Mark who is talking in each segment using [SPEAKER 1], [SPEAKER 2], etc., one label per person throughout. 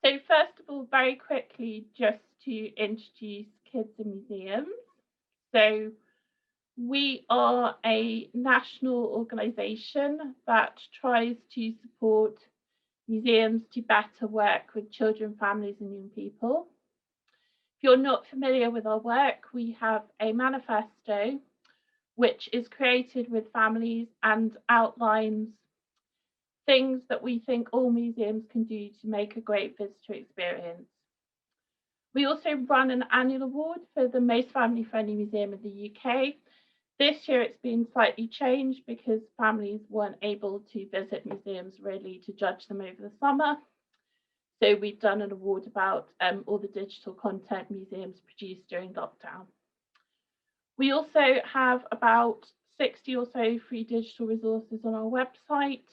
[SPEAKER 1] So first of all, very quickly, just to introduce Kids in Museums. So we are a national organisation that tries to support museums to better work with children, families and young people. If you're not familiar with our work, we have a manifesto which is created with families and outlines things that we think all museums can do to make a great visitor experience. We also run an annual award for the most family-friendly museum in the UK. This year it's been slightly changed because families weren't able to visit museums really to judge them over the summer. So we've done an award about all the digital content museums produced during lockdown. We also have about 60 or so free digital resources on our website.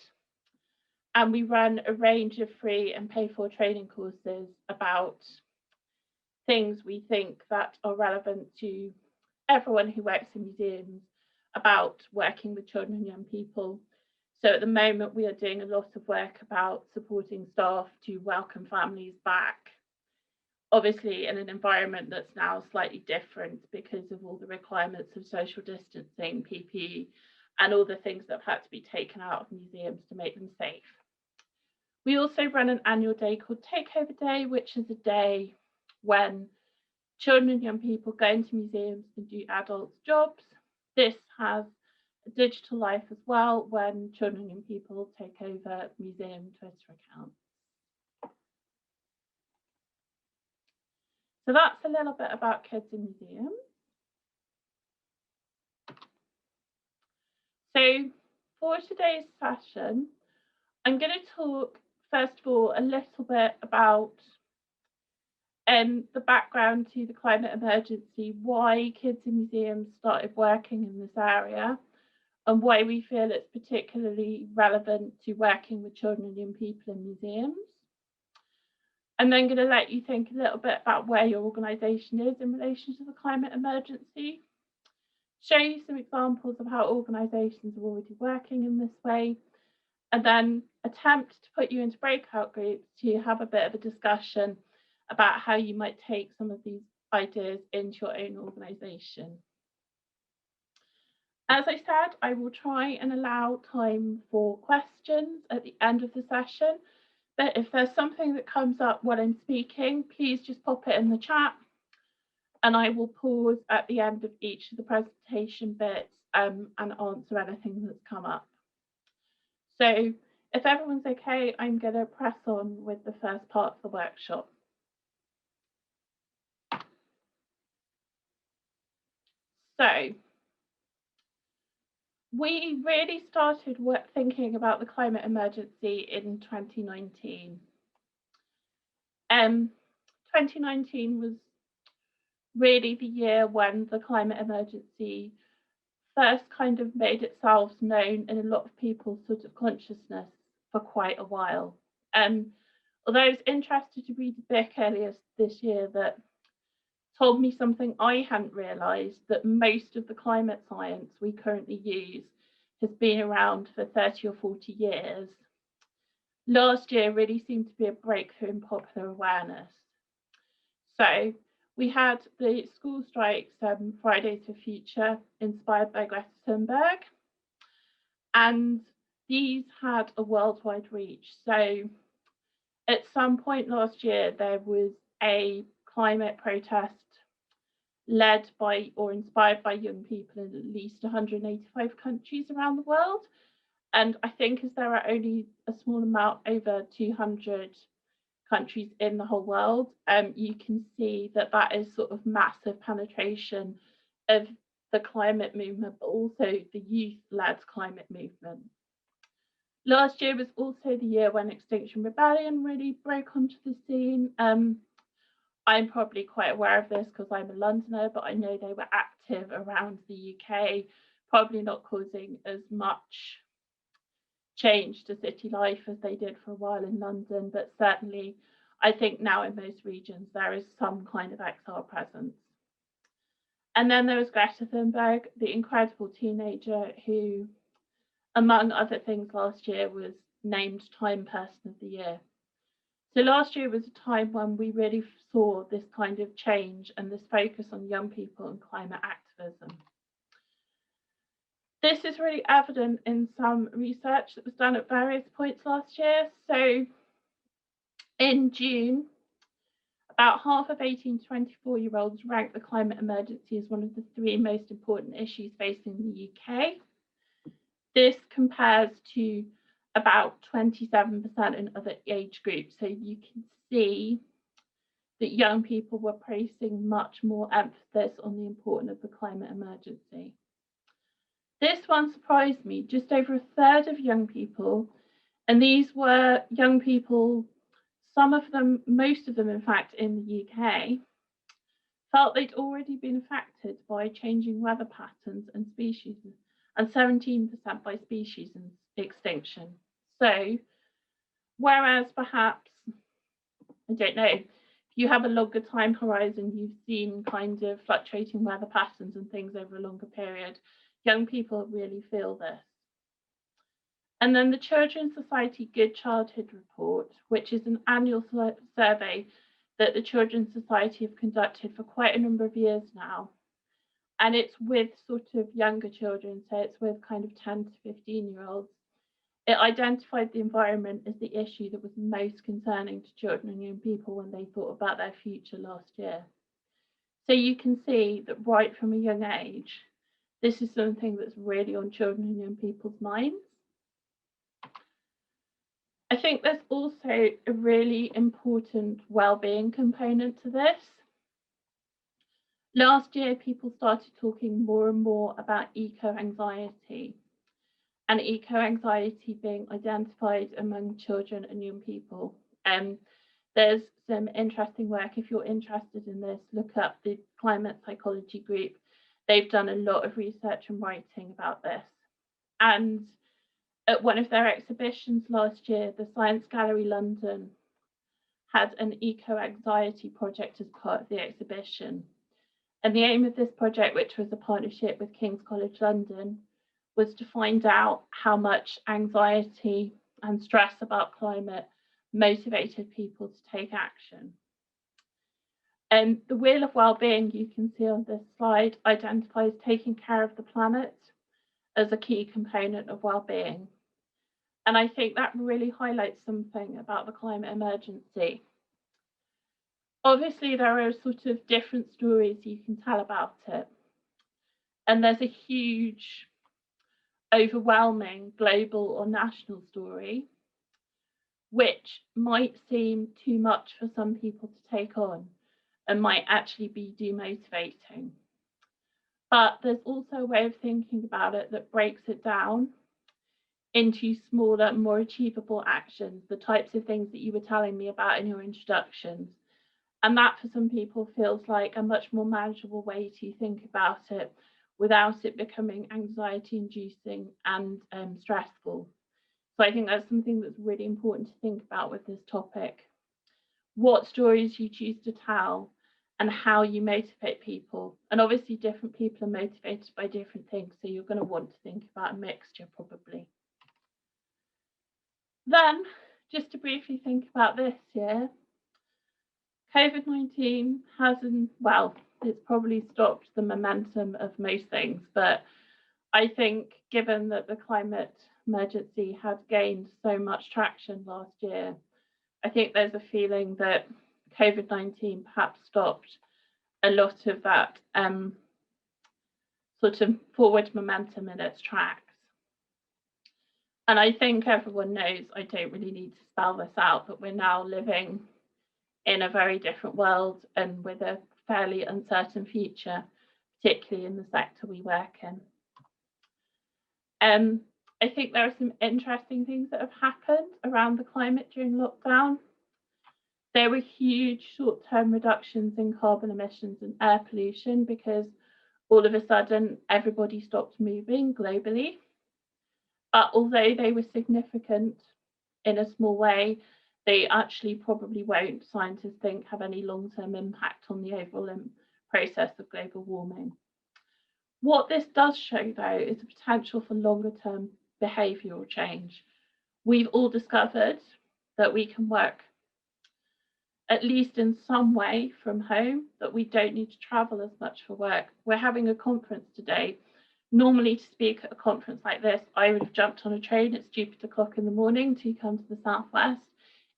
[SPEAKER 1] And we run a range of free and paid for training courses about things we think that are relevant to everyone who works in museums about working with children and young people. So at the moment, we are doing a lot of work about supporting staff to welcome families back, obviously in an environment that's now slightly different because of all the requirements of social distancing, PPE, and all the things that have had to be taken out of museums to make them safe. We also run an annual day called Takeover Day, which is a day when children and young people go into museums and do adults' jobs. This has a digital life as well when children and young people take over museum Twitter accounts. So that's a little bit about Kids in Museums. So for today's session, I'm going to talk, first of all, a little bit about the background to the climate emergency, why Kids in Museums started working in this area, and why we feel it's particularly relevant to working with children and young people in museums. I'm then going to let you think a little bit about where your organisation is in relation to the climate emergency, show you some examples of how organisations are already working in this way, and then attempt to put you into breakout groups to have a bit of a discussion about how you might take some of these ideas into your own organisation. As I said, I will try and allow time for questions at the end of the session, but if there's something that comes up while I'm speaking, please just pop it in the chat and I will pause at the end of each of the presentation bits and answer anything that's come up. So if everyone's okay, I'm going to press on with the first part of the workshop. So we really started thinking about the climate emergency in 2019. 2019 was really the year when the climate emergency first kind of made itself known in a lot of people's sort of consciousness for quite a while. Although I was interested to read a book earlier this year that told me something I hadn't realised, that most of the climate science we currently use has been around for 30 or 40 years. Last year really seemed to be a breakthrough in popular awareness. So we had the school strikes, Fridays for Future, inspired by Greta Thunberg, and these had a worldwide reach. So at some point last year, there was a climate protest led by or inspired by young people in at least 185 countries around the world. And I think as there are only a small amount, over 200 countries in the whole world, you can see that that is sort of massive penetration of the climate movement, but also the youth-led climate movement. Last year was also the year when Extinction Rebellion really broke onto the scene. I'm probably quite aware of this because I'm a Londoner, but I know they were active around the UK, probably not causing as much change to city life as they did for a while in London, but certainly I think now in most regions there is some kind of exile presence. And then there was Greta Thunberg, the incredible teenager who, among other things last year, was named Time Person of the Year. So last year was a time when we really saw this kind of change and this focus on young people and climate activism. This is really evident in some research that was done at various points last year. So in June, about half of 18 to 24-year-olds ranked the climate emergency as one of the 3 most important issues facing the UK. This compares to about 27% in other age groups. So you can see that young people were placing much more emphasis on the importance of the climate emergency. This one surprised me. Just over a third of young people, and these were young people, some of them, most of them in fact in the UK, felt they'd already been affected by changing weather patterns and species, and 17% by species extinction. So, whereas perhaps, I don't know, if you have a longer time horizon, you've seen kind of fluctuating weather patterns and things over a longer period, young people really feel this. And then the Children's Society Good Childhood Report, which is an annual survey that the Children's Society have conducted for quite a number of years now. And it's with sort of younger children, so it's with kind of 10 to 15-year-olds. It identified the environment as the issue that was most concerning to children and young people when they thought about their future last year. So you can see that right from a young age, this is something that's really on children and young people's minds. I think there's also a really important well-being component to this. Last year, people started talking more and more about eco-anxiety, and eco-anxiety being identified among children and young people. There's some interesting work. If you're interested in this, look up the Climate Psychology Group. They've done a lot of research and writing about this. And at one of their exhibitions last year, the Science Gallery London had an eco-anxiety project as part of the exhibition. And the aim of this project, which was a partnership with King's College London, was to find out how much anxiety and stress about climate motivated people to take action. And the Wheel of Wellbeing, you can see on this slide, identifies taking care of the planet as a key component of well-being. And I think that really highlights something about the climate emergency. Obviously, there are sort of different stories you can tell about it. And there's a huge, overwhelming global or national story, which might seem too much for some people to take on and might actually be demotivating. But there's also a way of thinking about it that breaks it down into smaller, more achievable actions, the types of things that you were telling me about in your introductions. And that for some people feels like a much more manageable way to think about it without it becoming anxiety inducing and stressful. So I think that's something that's really important to think about with this topic. What stories you choose to tell and how you motivate people. And obviously different people are motivated by different things, so you're going to want to think about a mixture probably. Then, just to briefly think about this year, COVID-19 hasn't, well, it's probably stopped the momentum of most things, but I think given that the climate emergency had gained so much traction last year, I think there's a feeling that COVID-19 perhaps stopped a lot of that sort of forward momentum in its tracks. And I think everyone knows, I don't really need to spell this out, but we're now living in a very different world and with a fairly uncertain future, particularly in the sector we work in. I think there are some interesting things that have happened around the climate during lockdown. There were huge short-term reductions in carbon emissions and air pollution because all of a sudden everybody stopped moving globally. But although they were significant in a small way, they actually probably won't, scientists think, have any long-term impact on the overall process of global warming. What this does show, though, is the potential for longer-term behavioural change. We've all discovered that we can work at least in some way from home, that we don't need to travel as much for work. We're having a conference today. Normally, to speak at a conference like this, I would have jumped on a train at stupid o'clock in the morning to come to the Southwest.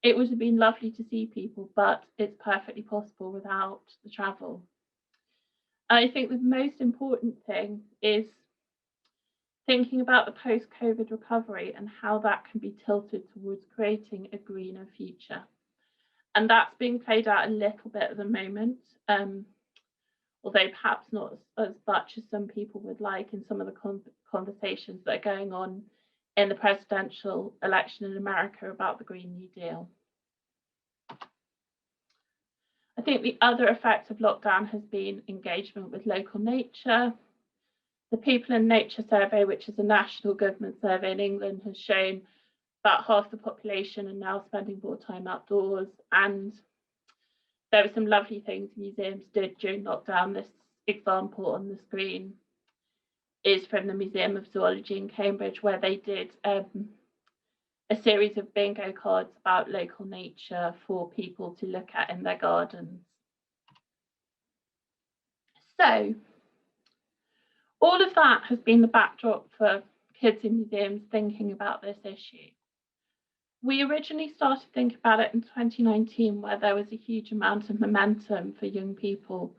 [SPEAKER 1] It would have been lovely to see people, but it's perfectly possible without the travel. I think the most important thing is thinking about the post-COVID recovery and how that can be tilted towards creating a greener future. And that's being played out a little bit at the moment, although perhaps not as much as some people would like in some of the conversations that are going on in the presidential election in America about the Green New Deal. I think the other effect of lockdown has been engagement with local nature. The People in Nature survey, which is a national government survey in England, has shown about half the population are now spending more time outdoors. And there were some lovely things museums did during lockdown. This example on the screen is from the Museum of Zoology in Cambridge, where they did a series of bingo cards about local nature for people to look at in their gardens. So all of that has been the backdrop for kids in museums thinking about this issue. We originally started thinking about it in 2019, where there was a huge amount of momentum for young people,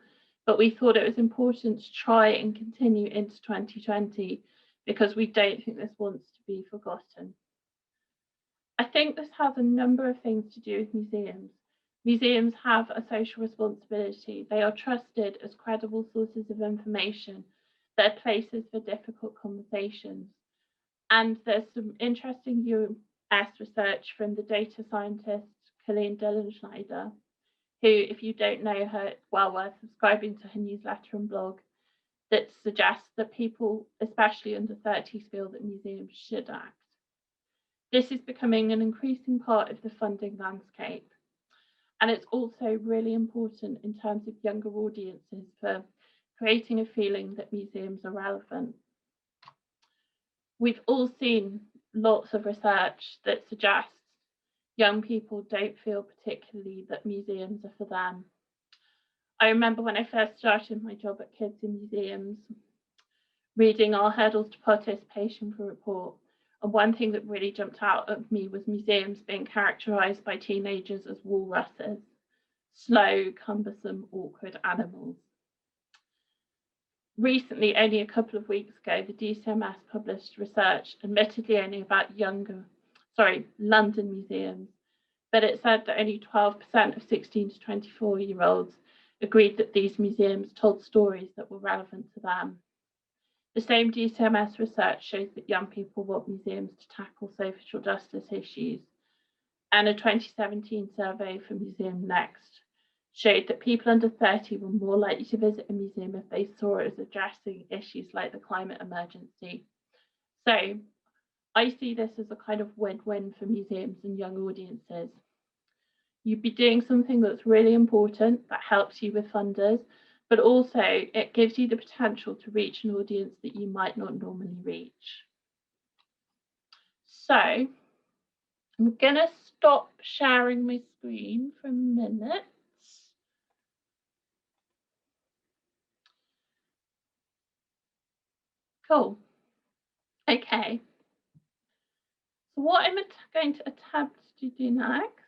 [SPEAKER 1] but we thought it was important to try and continue into 2020 because we don't think this wants to be forgotten. I think this has a number of things to do with museums. Museums have a social responsibility. They are trusted as credible sources of information. They're places for difficult conversations. And there's some interesting US research from the data scientist Colleen Dillenschneider, who, if you don't know her, it's well worth subscribing to her newsletter and blog, that suggests that people, especially under 30s, feel that museums should act. This is becoming an increasing part of the funding landscape. And it's also really important in terms of younger audiences for creating a feeling that museums are relevant. We've all seen lots of research that suggests young people don't feel particularly that museums are for them. I remember when I first started my job at Kids in Museums, reading our Hurdles to Participation for report. And one thing that really jumped out at me was museums being characterised by teenagers as walruses, slow, cumbersome, awkward animals. Recently, only a couple of weeks ago, the DCMS published research, admittedly only about London museums, but it said that only 12% of 16 to 24-year-olds agreed that these museums told stories that were relevant to them. The same DCMS research shows that young people want museums to tackle social justice issues. And a 2017 survey from Museum Next showed that people under 30 were more likely to visit a museum if they saw it as addressing issues like the climate emergency. So I see this as a kind of win-win for museums and young audiences. You'd be doing something that's really important that helps you with funders, but also it gives you the potential to reach an audience that you might not normally reach. So I'm going to stop sharing my screen for a minute. Cool. Okay. So what I'm going to attempt to do next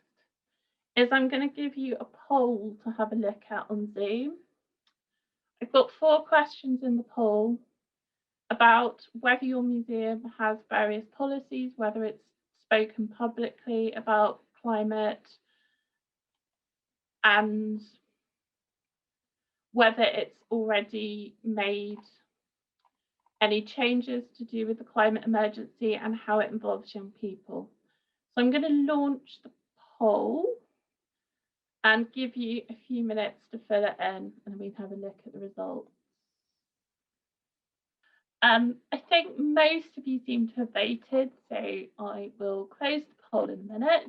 [SPEAKER 1] is I'm going to give you a poll to have a look at on Zoom. I've got 4 questions in the poll about whether your museum has various policies, whether it's spoken publicly about climate, and whether it's already made any changes to do with the climate emergency and how it involves young people. So I'm going to launch the poll and give you a few minutes to fill it in, and we can have a look at the results. I think most of you seem to have voted, so I will close the poll in a minute.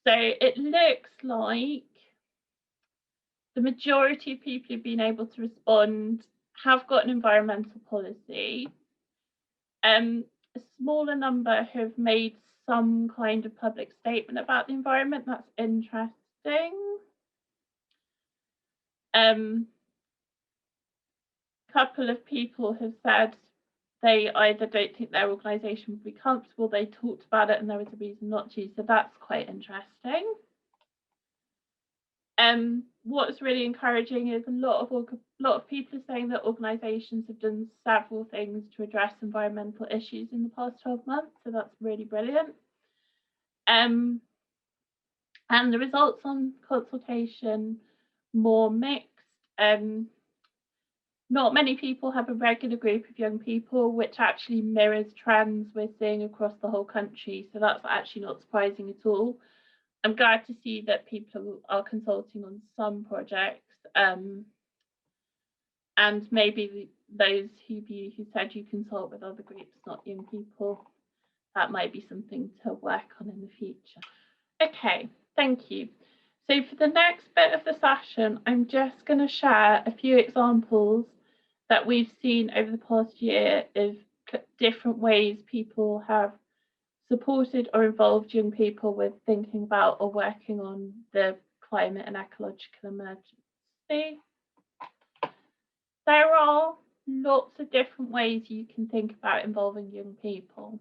[SPEAKER 1] So it looks like the majority of people who've been able to respond have got an environmental policy. A smaller number have made some kind of public statement about the environment. That's interesting. Couple of people have said they either don't think their organisation would be comfortable, they talked about it and there was a reason not to, so that's quite interesting. What's really encouraging is a lot of people are saying that organisations have done several things to address environmental issues in the past 12 months, so that's really brilliant. And the results on consultation, more mixed. Not many people have a regular group of young people, which actually mirrors trends we're seeing across the whole country, so that's actually not surprising at all. I'm glad to see that people are consulting on some projects, and maybe those who said you consult with other groups, not young people, that might be something to work on in the future. Okay, thank you. So for the next bit of the session, I'm just going to share a few examples that we've seen over the past year of different ways people have supported or involved young people with thinking about or working on the climate and ecological emergency. There are lots of different ways you can think about involving young people.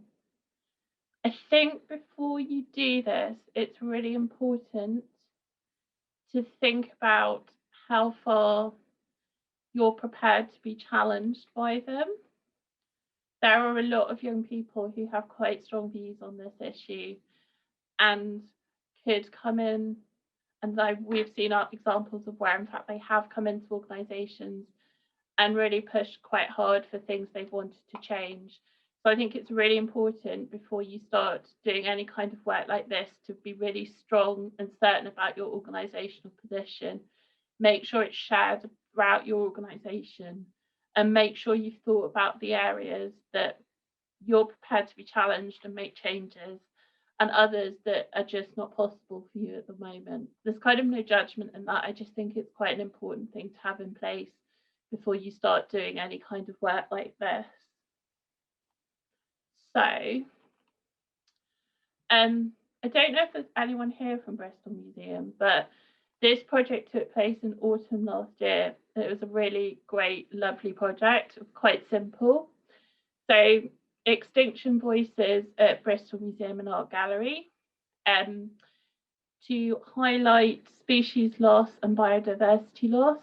[SPEAKER 1] I think before you do this, it's really important to think about how far you're prepared to be challenged by them. There are a lot of young people who have quite strong views on this issue and could come in, and we've seen examples of where in fact they have come into organisations and really pushed quite hard for things they've wanted to change. So I think it's really important before you start doing any kind of work like this to be really strong and certain about your organisational position. Make sure it's shared throughout your organisation and make sure you've thought about the areas that you're prepared to be challenged and make changes and others that are just not possible for you at the moment. There's kind of no judgment in that. I just think it's quite an important thing to have in place before you start doing any kind of work like this. So, I don't know if there's anyone here from Bristol Museum, but this project took place in autumn last year. It was a really great, lovely project, quite simple. So, Extinction Voices at Bristol Museum and Art Gallery to highlight species loss and biodiversity loss.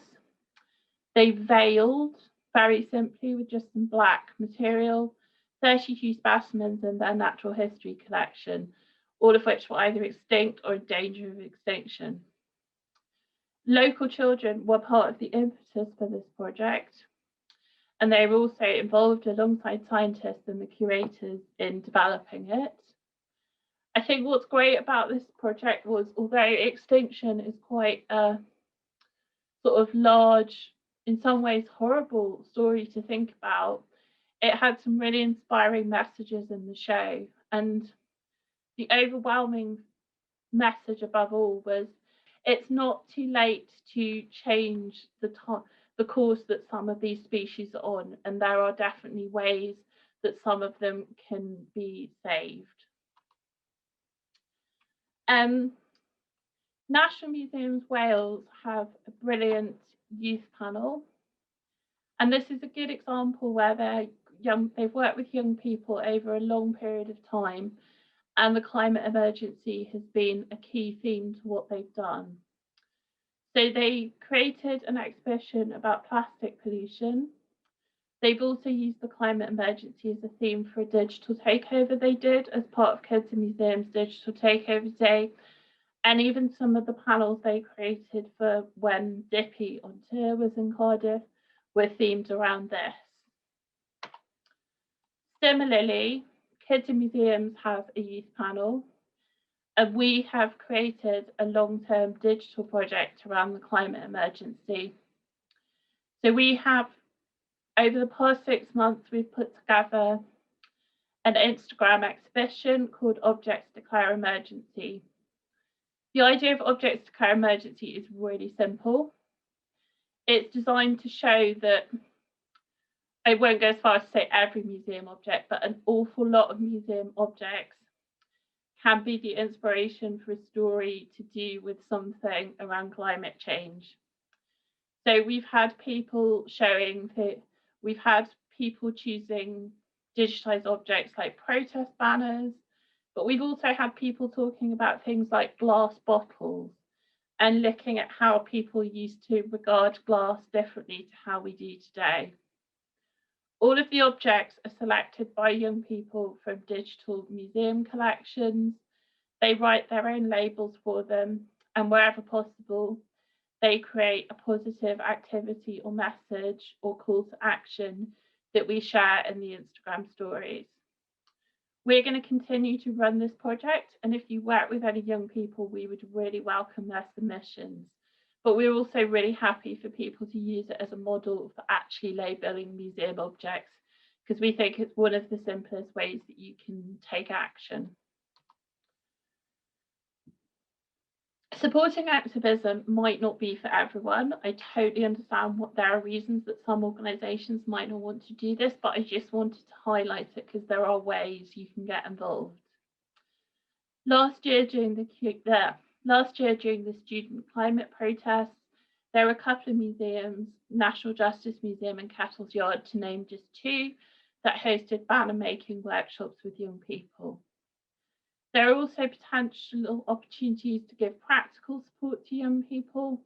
[SPEAKER 1] They veiled, very simply, with just some black material, 32 specimens in their natural history collection, all of which were either extinct or in danger of extinction. Local children were part of the impetus for this project, and they were also involved alongside scientists and the curators in developing it. I think what's great about this project was, although extinction is quite a sort of large, in some ways horrible story to think about, it had some really inspiring messages in the show. And the overwhelming message above all was it's not too late to change the course that some of these species are on, and there are definitely ways that some of them can be saved. National Museums Wales have a brilliant youth panel, and this is a good example where they've worked with young people over a long period of time, and the climate emergency has been a key theme to what they've done. So they created an exhibition about plastic pollution. They've also used the climate emergency as a theme for a digital takeover they did as part of Kids in Museums Digital Takeover Day. And even some of the panels they created for when Dippy on tour was in Cardiff were themed around this. Similarly, Kids in Museums have a youth panel, and we have created a long-term digital project around the climate emergency. So we have, over the past 6 months, we've put together an Instagram exhibition called Objects Declare Emergency. The idea of Objects Declare Emergency is really simple. It's designed to show that, I won't go as far as to say every museum object, but an awful lot of museum objects can be the inspiration for a story to do with something around climate change. So we've had people showing that we've had people choosing digitized objects like protest banners, but we've also had people talking about things like glass bottles and looking at how people used to regard glass differently to how we do today. All of the objects are selected by young people from digital museum collections. They write their own labels for them, and wherever possible, they create a positive activity or message or call to action that we share in the Instagram stories. We're going to continue to run this project, and if you work with any young people, we would really welcome their submissions. But we're also really happy for people to use it as a model for actually labelling museum objects, because we think it's one of the simplest ways that you can take action. Supporting activism might not be for everyone. I totally understand there are reasons that some organisations might not want to do this, but I just wanted to highlight it because there are ways you can get involved. Last year during the student climate protests, there were a couple of museums, National Justice Museum and Kettle's Yard, to name just two, that hosted banner making workshops with young people. There are also potential opportunities to give practical support to young people.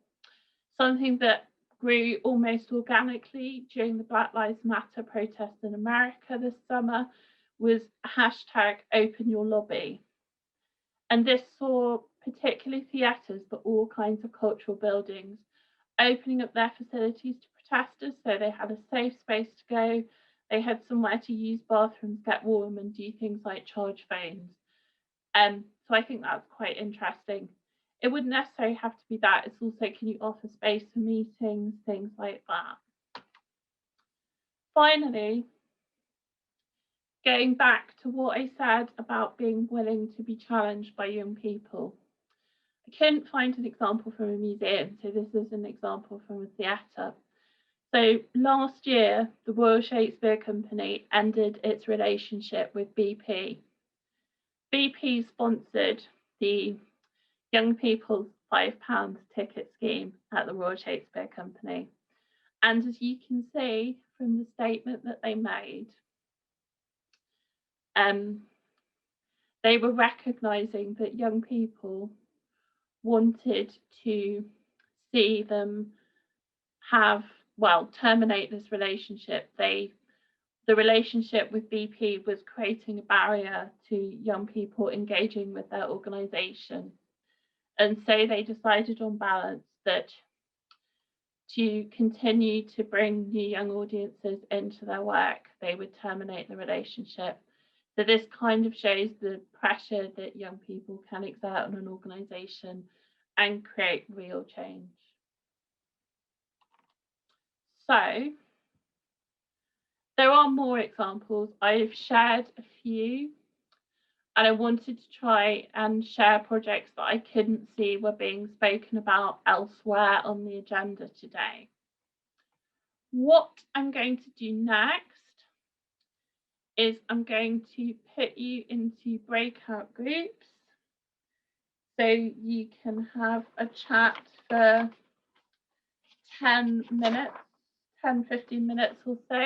[SPEAKER 1] Something that grew almost organically during the Black Lives Matter protests in America this summer was #OpenYourLobby. And this saw particularly theatres, but all kinds of cultural buildings, opening up their facilities to protesters, so they had a safe space to go. They had somewhere to use bathrooms, get warm, and do things like charge phones. So I think that's quite interesting. It wouldn't necessarily have to be that. It's also, can you offer space for meetings, things like that. Finally, going back to what I said about being willing to be challenged by young people. I couldn't find an example from a museum, so this is an example from a theatre. So last year, the Royal Shakespeare Company ended its relationship with BP. BP sponsored the young people's £5 ticket scheme at the Royal Shakespeare Company. And as you can see from the statement that they made, they were recognising that young people wanted to see them terminate this relationship. The relationship with BP was creating a barrier to young people engaging with their organisation. And so they decided on balance that to continue to bring new young audiences into their work, they would terminate the relationship. So this kind of shows the pressure that young people can exert on an organisation and create real change. So there are more examples. I've shared a few, and I wanted to try and share projects that I couldn't see were being spoken about elsewhere on the agenda today. What I'm going to do next is I'm going to put you into breakout groups so you can have a chat for 10 minutes, 10, 15 minutes or so.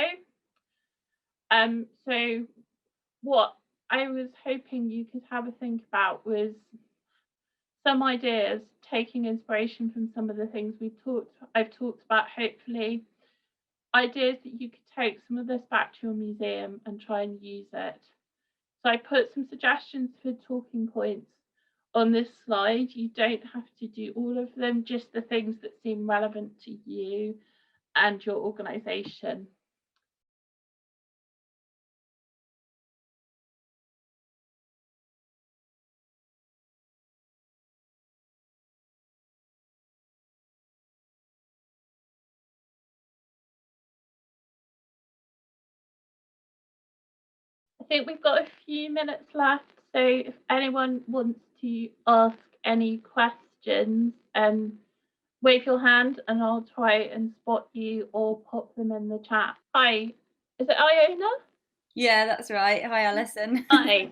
[SPEAKER 1] So what I was hoping you could have a think about was some ideas, taking inspiration from some of the things I've talked about, hopefully, ideas that you could take some of this back to your museum and try and use it. So I put some suggestions for talking points on this slide. You don't have to do all of them, just the things that seem relevant to you and your organisation. I think we've got a few minutes left, so if anyone wants to ask any questions, wave your hand and I'll try and spot you or pop them in the chat. Hi, is it Iona?
[SPEAKER 2] Yeah, that's right. Hi, Alison.
[SPEAKER 1] Hi.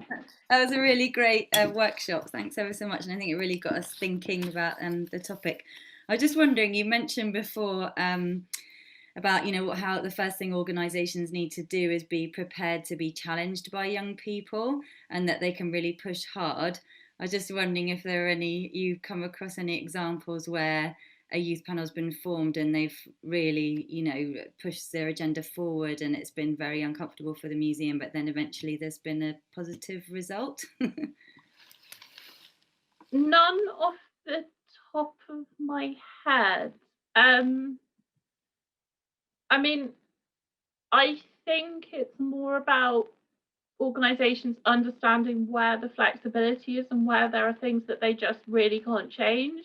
[SPEAKER 2] That was a really great workshop. Thanks ever so much. And I think it really got us thinking about the topic. I was just wondering, you mentioned before about, how the first thing organisations need to do is be prepared to be challenged by young people and that they can really push hard. I was just wondering if there are you've come across any examples where a youth panel has been formed and they've really, pushed their agenda forward and it's been very uncomfortable for the museum, but then eventually there's been a positive result.
[SPEAKER 1] None off the top of my head. I mean, I think it's more about organisations understanding where the flexibility is and where there are things that they just really can't change,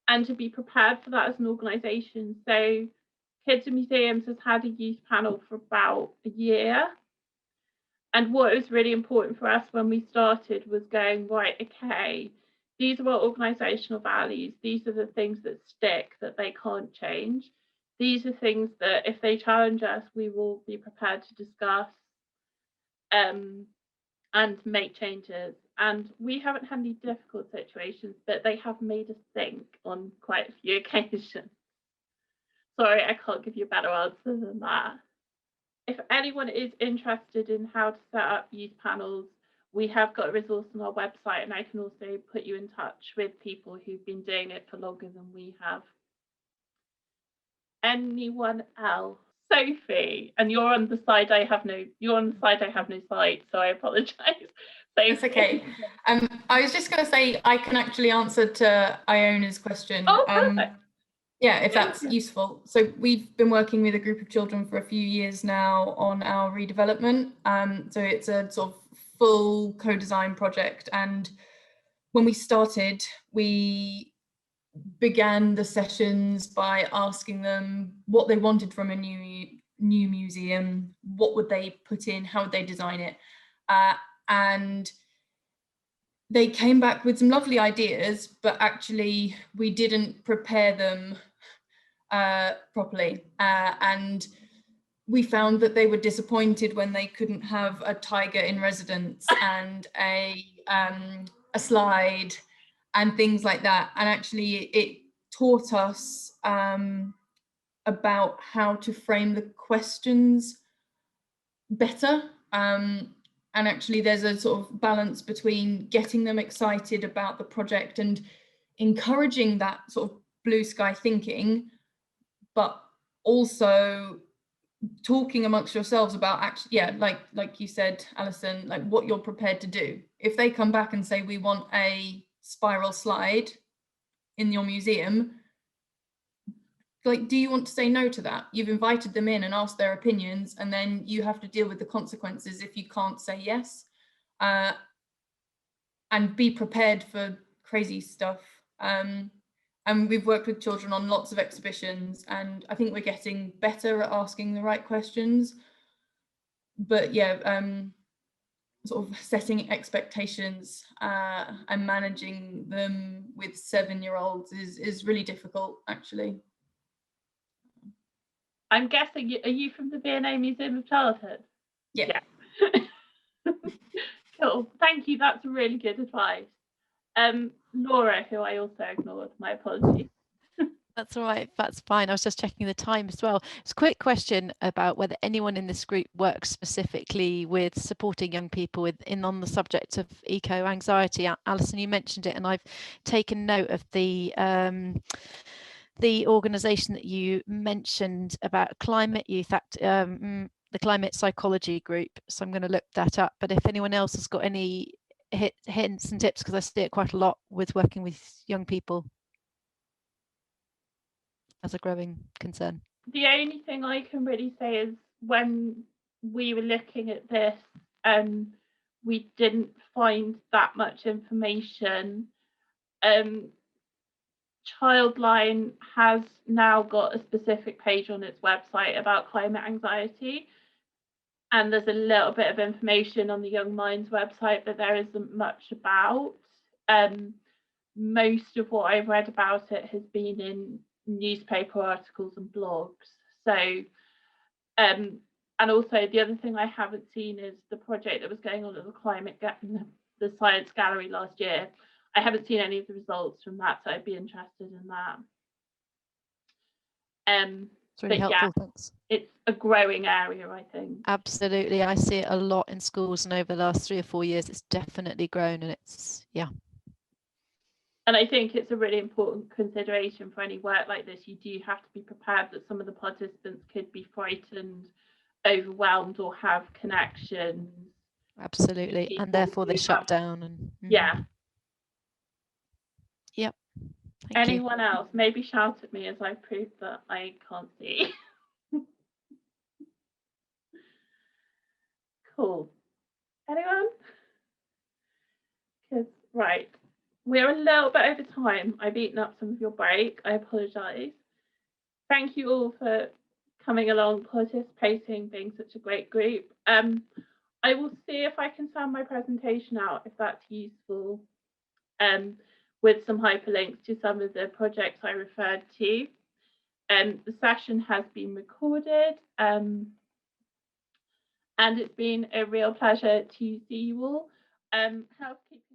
[SPEAKER 1] and to be prepared for that as an organisation. So Kids in Museums has had a youth panel for about a year. And what was really important for us when we started was going, right, okay, these are our organisational values. These are the things that stick, that they can't change. These are things that if they challenge us, we will be prepared to discuss and make changes. And we haven't had any difficult situations, but they have made us think on quite a few occasions. Sorry, I can't give you a better answer than that. If anyone is interested in how to set up youth panels, we have got a resource on our website, and I can also put you in touch with people who've been doing it for longer than we have. Anyone else? Sophie, and you're on the side I have no sight, so I apologise.
[SPEAKER 3] That's okay. I was just going to say I can actually answer to Iona's question.
[SPEAKER 1] Oh, perfect.
[SPEAKER 3] Yeah, if that's useful. So we've been working with a group of children for a few years now on our redevelopment. So it's a sort of full co-design project. And when we started, we began the sessions by asking them what they wanted from a new museum, what would they put in, how would they design it, and they came back with some lovely ideas, but actually we didn't prepare them properly, and we found that they were disappointed when they couldn't have a tiger in residence and a slide and things like that. And actually it taught us about how to frame the questions better. And actually there's a sort of balance between getting them excited about the project and encouraging that sort of blue sky thinking, but also talking amongst yourselves about actually, yeah, like you said, Alison, like what you're prepared to do. If they come back and say, we want a spiral slide in your museum, like, do you want to say no to that? You've invited them in and asked their opinions, and then you have to deal with the consequences if you can't say yes, and be prepared for crazy stuff. And we've worked with children on lots of exhibitions, and I think we're getting better at asking the right questions. But yeah, sort of setting expectations and managing them with 7-year-olds is really difficult, actually.
[SPEAKER 1] I'm guessing, are you from the V&A Museum of Childhood?
[SPEAKER 3] Yeah.
[SPEAKER 1] Cool. Thank you. That's really good advice. Laura, who I also ignored, my apologies.
[SPEAKER 4] That's all right. That's fine. I was just checking the time as well. It's a quick question about whether anyone in this group works specifically with supporting young people on the subject of eco-anxiety. Alison, you mentioned it, and I've taken note of the organisation that you mentioned about Climate Youth Act, the Climate Psychology Group. So I'm going to look that up. But if anyone else has got any hints and tips, because I see it quite a lot with working with young people as a growing concern.
[SPEAKER 1] The only thing I can really say is when we were looking at this, we didn't find that much information. Childline has now got a specific page on its website about climate anxiety, and there's a little bit of information on the Young Minds website, but there isn't much about. Most of what I've read about it has been in newspaper articles and blogs. So And also the other thing I haven't seen is the project that was going on at the Science Gallery last year. I haven't seen any of the results from that, so I'd be interested in that.
[SPEAKER 4] It's really helpful, thanks.
[SPEAKER 1] It's a growing area, I think.
[SPEAKER 4] Absolutely, I see it a lot in schools, and over the last 3 or 4 years, it's definitely grown, and it's, yeah.
[SPEAKER 1] And I think it's a really important consideration for any work like this. You do have to be prepared that some of the participants could be frightened, overwhelmed, or have connections.
[SPEAKER 4] Absolutely, and therefore they shut down. And
[SPEAKER 1] yeah.
[SPEAKER 4] Yep. Thank
[SPEAKER 1] Anyone else? Maybe shout at me as I prove that I can't see. Cool. Anyone? Because, right, we're a little bit over time. I've eaten up some of your break. I apologise. Thank you all for coming along, participating, being such a great group. I will see if I can send my presentation out, if that's useful, with some hyperlinks to some of the projects I referred to. The session has been recorded, and it's been a real pleasure to see you all. Housekeeping